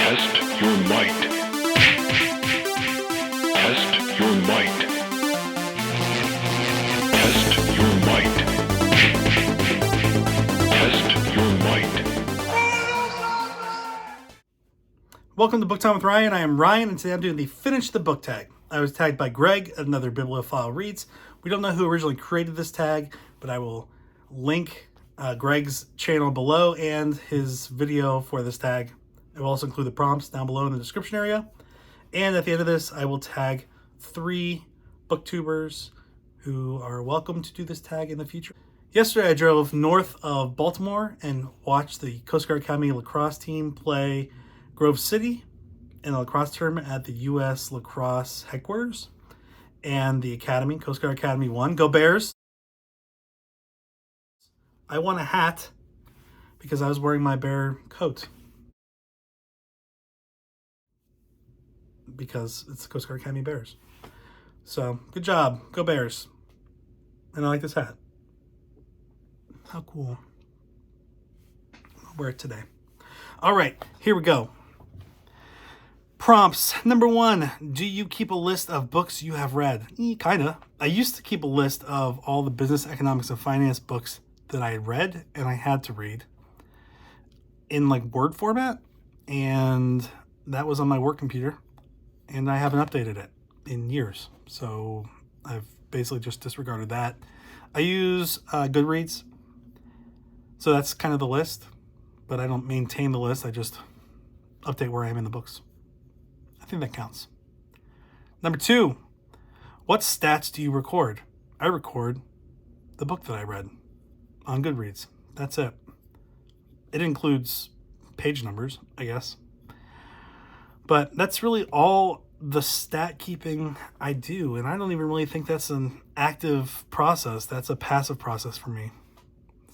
Test your might. Test your might. Test your might. Test your might. Welcome to Book Time with Ryan. I am Ryan, and today I'm doing the Finish the Book tag. I was tagged by Greg, another Bibliophile Reads. We don't know who originally created this tag, but I will link Greg's channel below and his video for this tag. I will also include the prompts down below in the description area. And at the end of this, I will tag 3 booktubers who are welcome to do this tag in the future. Yesterday, I drove north of Baltimore and watched the Coast Guard Academy lacrosse team play Grove City in a lacrosse tournament at the U.S. Lacrosse headquarters. And the Academy, Coast Guard Academy, won. Go Bears! I won a hat because I was wearing my bear coat. Because it's the Coast Guard Academy Bears. So, good job. Go Bears. And I like this hat. How cool. I'll wear it today. All right, here we go. Prompts. Number 1, do you keep a list of books you have read? Kinda. I used to keep a list of all the business, economics, and finance books that I had read and I had to read in like Word format. And that was on my work computer. And I haven't updated it in years. So I've basically just disregarded that. I use Goodreads. So that's kind of the list. But I don't maintain the list. I just update where I am in the books. I think that counts. Number 2, what stats do you record? I record the book that I read on Goodreads. That's it. It includes page numbers, I guess. But that's really all the stat keeping I do. And I don't even really think that's an active process. That's a passive process for me.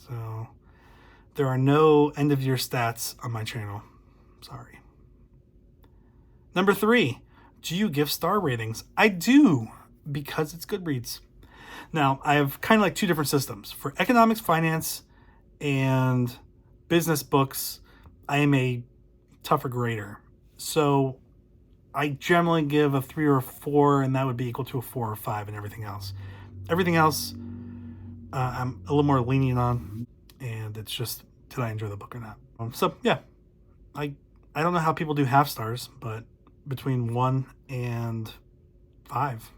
So there are no end of year stats on my channel. Sorry. Number 3, do you give star ratings? I do, because it's Goodreads. Now, I have kind of like 2 different systems. For economics, finance, and business books, I am a tougher grader. So I generally give a 3 or a 4, and that would be equal to a 4 or 5 and everything else. Everything else, I'm a little more lenient on, and it's just, did I enjoy the book or not? So yeah, I don't know how people do half stars, but between 1 and 5,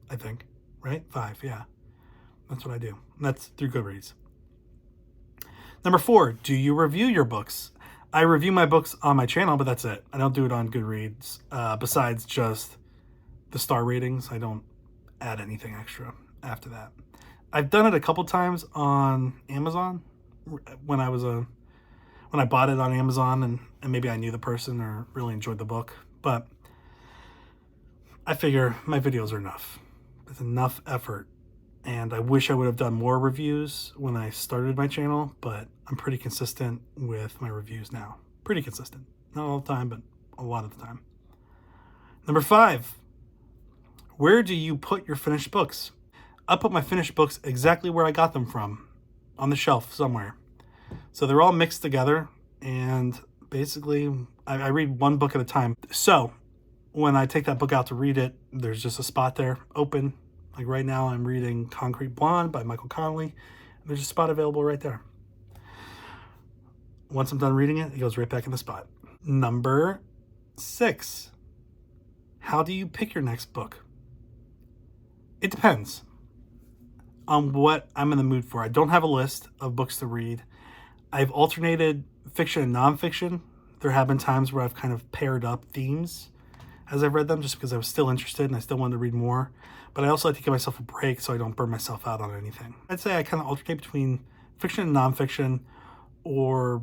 I think, right? 5, yeah. That's what I do. That's through Goodreads. Number 4, do you review your books? I review my books on my channel, but that's it. I don't do it on Goodreads. Besides just the star ratings, I don't add anything extra after that. I've done it a couple times on Amazon when I bought it on Amazon and maybe I knew the person or really enjoyed the book. But I figure my videos are enough. It's enough effort. And I wish I would have done more reviews when I started my channel, but I'm pretty consistent with my reviews now. Pretty consistent. Not all the time, but a lot of the time. Number 5, where do you put your finished books? I put my finished books exactly where I got them from, on the shelf somewhere. So they're all mixed together, and basically I read one book at a time. So when I take that book out to read it, there's just a spot there open. Like right now I'm reading Concrete Blonde by Michael Connelly. There's a spot available right there. Once I'm done reading it, it goes right back in the spot. Number 6, how do you pick your next book? It depends on what I'm in the mood for. I don't have a list of books to read. I've alternated fiction and nonfiction. There have been times where I've kind of paired up themes as I've read them just because I was still interested and I still wanted to read more. But I also like to give myself a break so I don't burn myself out on anything. I'd say I kind of alternate between fiction and nonfiction, or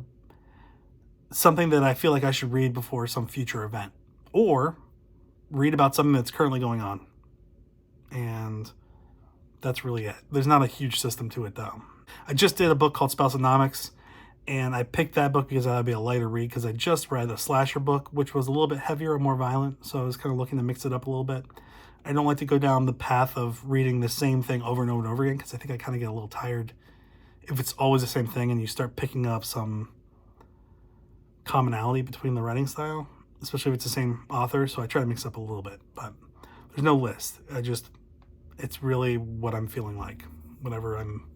something that I feel like I should read before some future event, or read about something that's currently going on. And that's really it. There's not a huge system to it though. I just did a book called Spousonomics, and I picked that book because that would be a lighter read, because I just read a slasher book, which was a little bit heavier and more violent. So I was kind of looking to mix it up a little bit. I don't like to go down the path of reading the same thing over and over and over again, because I think I kind of get a little tired if it's always the same thing and you start picking up some commonality between the writing style, especially if it's the same author. So I try to mix up a little bit, but there's no list. It's really what I'm feeling like, whatever I'm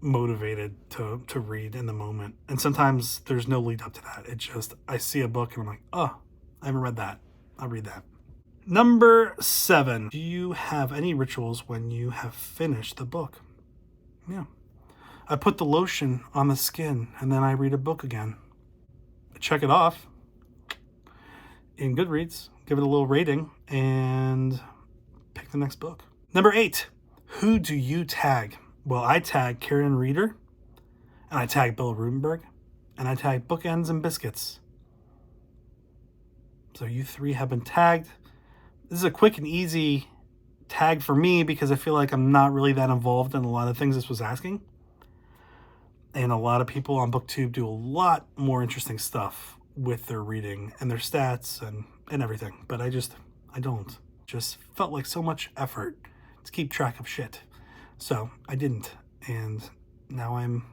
motivated to read in the moment. And sometimes there's no lead up to that. It's just, I see a book and I'm like, oh, I haven't read that. I'll read that. Number 7. Do you have any rituals when you have finished the book? Yeah. I put the lotion on the skin and then I read a book again. I check it off in Goodreads, give it a little rating, and pick the next book. Number 8. Who do you tag? Well, I tag Karen Reeder, and I tag Bill Rubenberg, and I tag Bookends and Biscuits. So you 3 have been tagged. This is a quick and easy tag for me because I feel like I'm not really that involved in a lot of things this was asking. And a lot of people on BookTube do a lot more interesting stuff with their reading and their stats and everything. But I don't. Just felt like so much effort to keep track of shit. So I didn't. And now I'm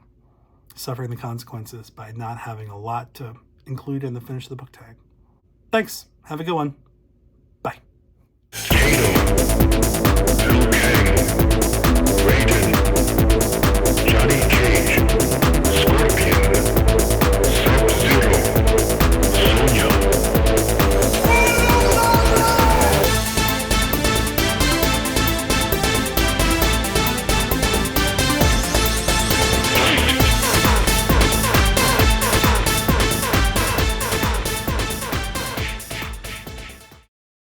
suffering the consequences by not having a lot to include in the finish the book tag. Thanks. Have a good one. Bye. Kato. Okay. Rated.